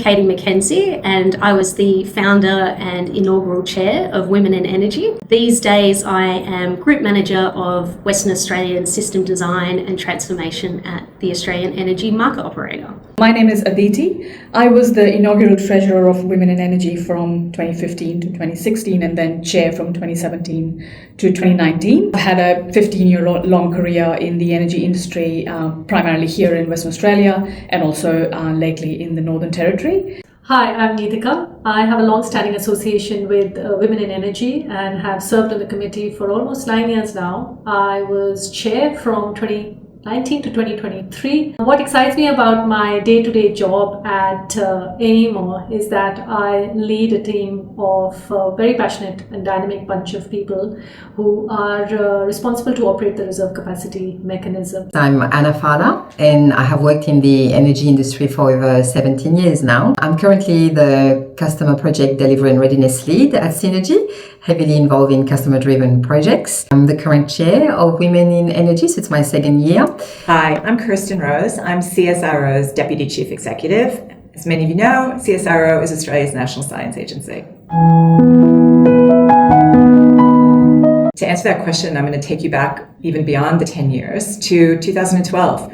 Katie McKenzie, and I was the founder and inaugural chair of Women in Energy. These days I am Group Manager of Western Australian System Design and Transformation at the Australian Energy Market Operator. My name is Aditi. I was the inaugural Treasurer of Women in Energy from 2015 to 2016 and then Chair from 2017 to 2019. I had a 15-year-long career in the energy industry, primarily here in Western Australia and also lately in the Northern Territory. Hi, I'm Neetika. I have a long-standing association with Women in Energy and have served on the committee for almost 9 years now. I was chair from 2019 to 2023. What excites me about my day-to-day job at AEMO is that I lead a team of a very passionate and dynamic bunch of people who are responsible to operate the reserve capacity mechanism. I'm Anna Fala, and I have worked in the energy industry for over 17 years now. I'm currently the Customer Project Delivery and Readiness Lead at Synergy, heavily involved in customer-driven projects. I'm the current chair of Women in Energy, so it's my second year. Hi, I'm Kirsten Rose. I'm CSIRO's Deputy Chief Executive. As many of you know, CSIRO is Australia's national science agency. To answer that question, I'm going to take you back even beyond the 10 years to 2012.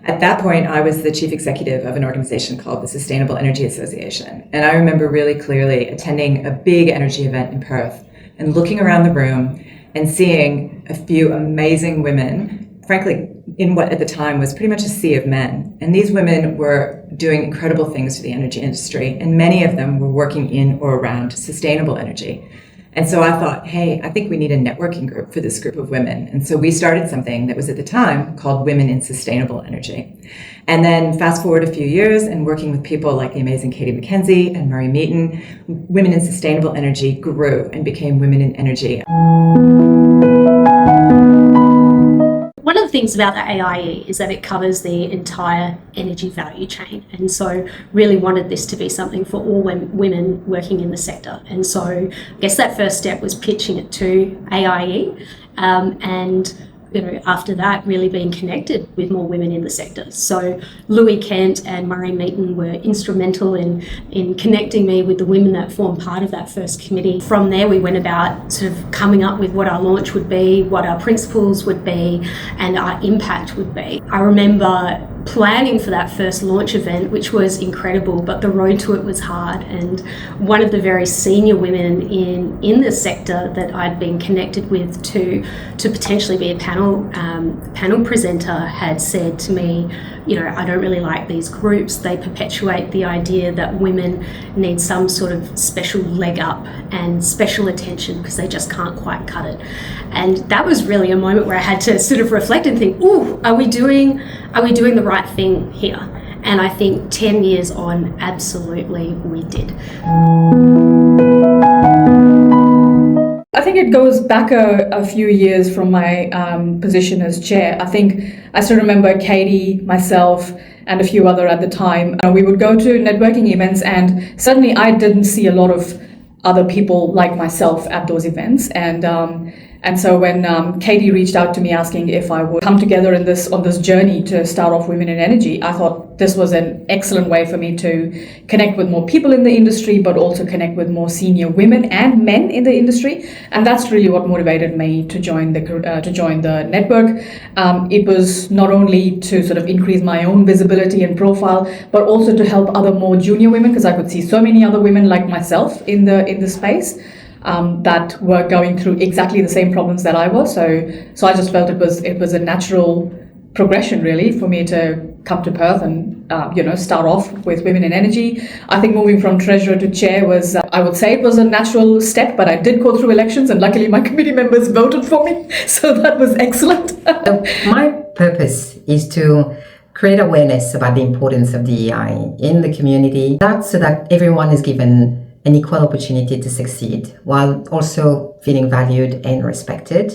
At that point, I was the chief executive of an organization called the Sustainable Energy Association. And I remember really clearly attending a big energy event in Perth and looking around the room and seeing a few amazing women, frankly, in what at the time was pretty much a sea of men. And these women were doing incredible things for the energy industry, and many of them were working in or around sustainable energy. And so I thought, hey, I think we need a networking group for this group of women. And so we started something that was at the time called Women in Sustainable Energy. And then fast forward a few years and working with people like the amazing Katie McKenzie and Murray Meaton, Women in Sustainable Energy grew and became Women in Energy. One of the things about the AIE is that it covers the entire energy value chain, and so really wanted this to be something for all women working in the sector. And so I guess that first step was pitching it to AIE, and after that, really being connected with more women in the sector. So Louis Kent and Murray Meaton were instrumental in connecting me with the women that formed part of that first committee. From there, we went about sort of coming up with what our launch would be, what our principles would be, and our impact would be. I remember planning for that first launch event, which was incredible, but the road to it was hard. And one of the very senior women in the sector that I'd been connected with to potentially be a panel presenter had said to me, I don't really like these groups. They perpetuate the idea that women need some sort of special leg up and special attention because they just can't quite cut it. And that was really a moment where I had to sort of reflect and think, are we doing the right thing here? And I think 10 years on, absolutely we did. I think it goes back a few years from my position as chair. I think I still remember Katie, myself, and a few other at the time. We would go to networking events, and suddenly I didn't see a lot of other people like myself at those events. And so when Katie reached out to me asking if I would come together on this journey to start off Women in Energy, I thought this was an excellent way for me to connect with more people in the industry, but also connect with more senior women and men in the industry. And that's really what motivated me to join the network. It was not only to sort of increase my own visibility and profile, but also to help other more junior women, because I could see so many other women like myself in the space. That were going through exactly the same problems that I was. So I just felt it was a natural progression really for me to come to Perth and start off with Women in Energy. I think moving from treasurer to chair was, I would say it was a natural step, but I did go through elections and luckily my committee members voted for me. So that was excellent. My purpose is to create awareness about the importance of DEI in the community, so that everyone is given an equal opportunity to succeed while also feeling valued and respected.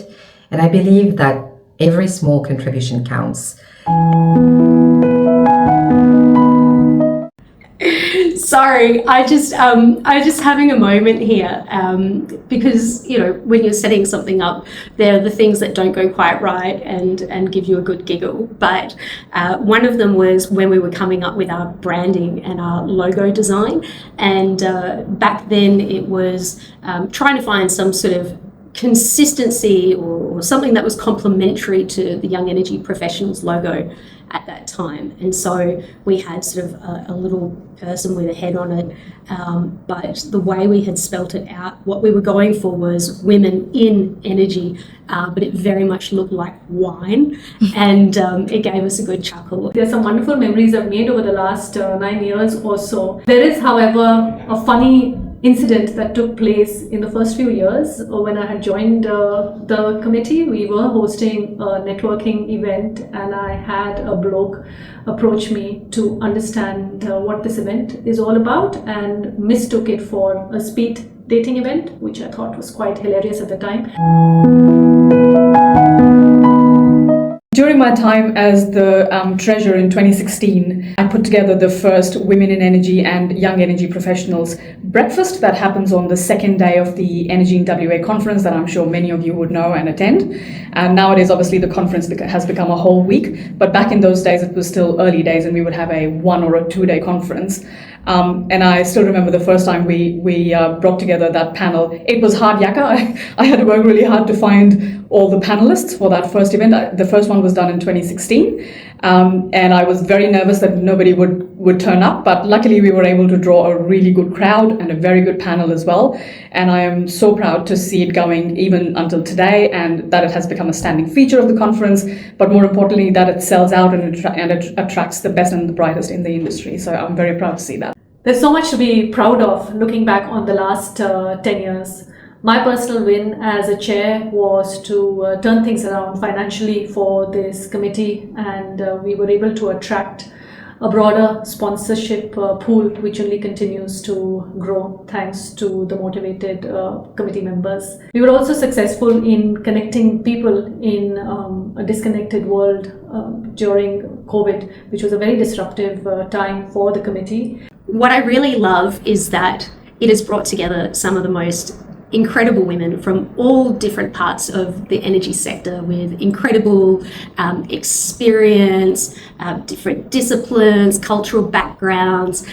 And I believe that every small contribution counts. Sorry, I just having a moment here because when you're setting something up, there are the things that don't go quite right and give you a good giggle. But one of them was when we were coming up with our branding and our logo design, and back then it was trying to find some sort of consistency or something that was complementary to the Young Energy Professionals logo at that time. And so we had sort of a little person with a head on it, but the way we had spelt it out, what we were going for was women in energy, but it very much looked like wine, and it gave us a good chuckle. There's some wonderful memories I've made over the last 9 years or so. There is, however, a funny incident that took place in the first few years when I had joined the committee. We were hosting a networking event, and I had a bloke approach me to understand what this event is all about, and mistook it for a speed dating event, which I thought was quite hilarious at the time. During my time as the treasurer in 2016, I put together the first Women in Energy and Young Energy Professionals breakfast that happens on the second day of the Energy in WA conference that I'm sure many of you would know and attend. And nowadays, obviously, the conference has become a whole week. But back in those days, it was still early days, and we would have a 1 or a 2 day conference. And I still remember the first time we brought together that panel. It was hard yakka. I had to work really hard to find all the panelists for that first event. The first one was done in 2016. And I was very nervous that nobody would turn up, but luckily we were able to draw a really good crowd and a very good panel as well. And I am so proud to see it going even until today, and that it has become a standing feature of the conference, but more importantly that it sells out and it attracts the best and the brightest in the industry. So I'm very proud to see that. There's so much to be proud of looking back on the last 10 years. My personal win as a chair was to turn things around financially for this committee, and we were able to attract a broader sponsorship pool, which only continues to grow thanks to the motivated committee members. We were also successful in connecting people in a disconnected world during COVID, which was a very disruptive time for the committee. What I really love is that it has brought together some of the most incredible women from all different parts of the energy sector with incredible experience, different disciplines, cultural backgrounds,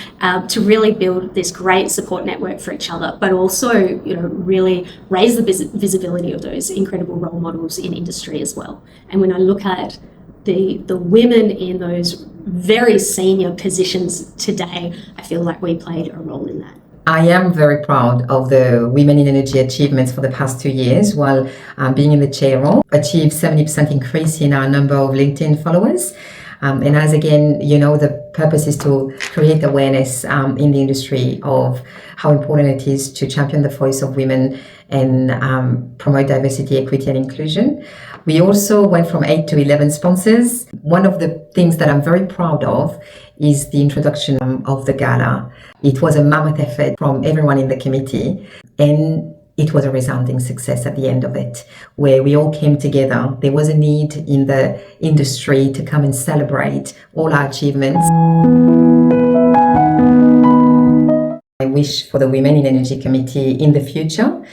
to really build this great support network for each other, but also, really raise the visibility of those incredible role models in industry as well. And when I look at the women in those very senior positions today, I feel like we played a role in that. I am very proud of the Women in Energy achievements for the past 2 years while being in the chair role. Achieved 70% increase in our number of LinkedIn followers. And as again, the purpose is to create awareness in the industry of how important it is to champion the voice of women and promote diversity, equity and inclusion. We also went from 8 to 11 sponsors. One of the things that I'm very proud of is the introduction of the gala. It was a mammoth effort from everyone in the committee, and it was a resounding success at the end of it, where we all came together. There was a need in the industry to come and celebrate all our achievements. I wish for the Women in Energy Committee in the future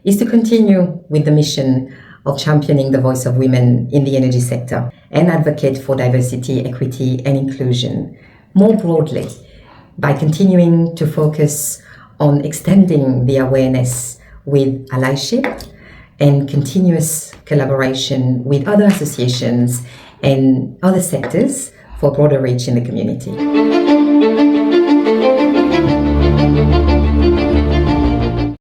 is to continue with the mission of championing the voice of women in the energy sector and advocate for diversity, equity and inclusion more broadly by continuing to focus on extending the awareness with allyship and continuous collaboration with other associations and other sectors for broader reach in the community.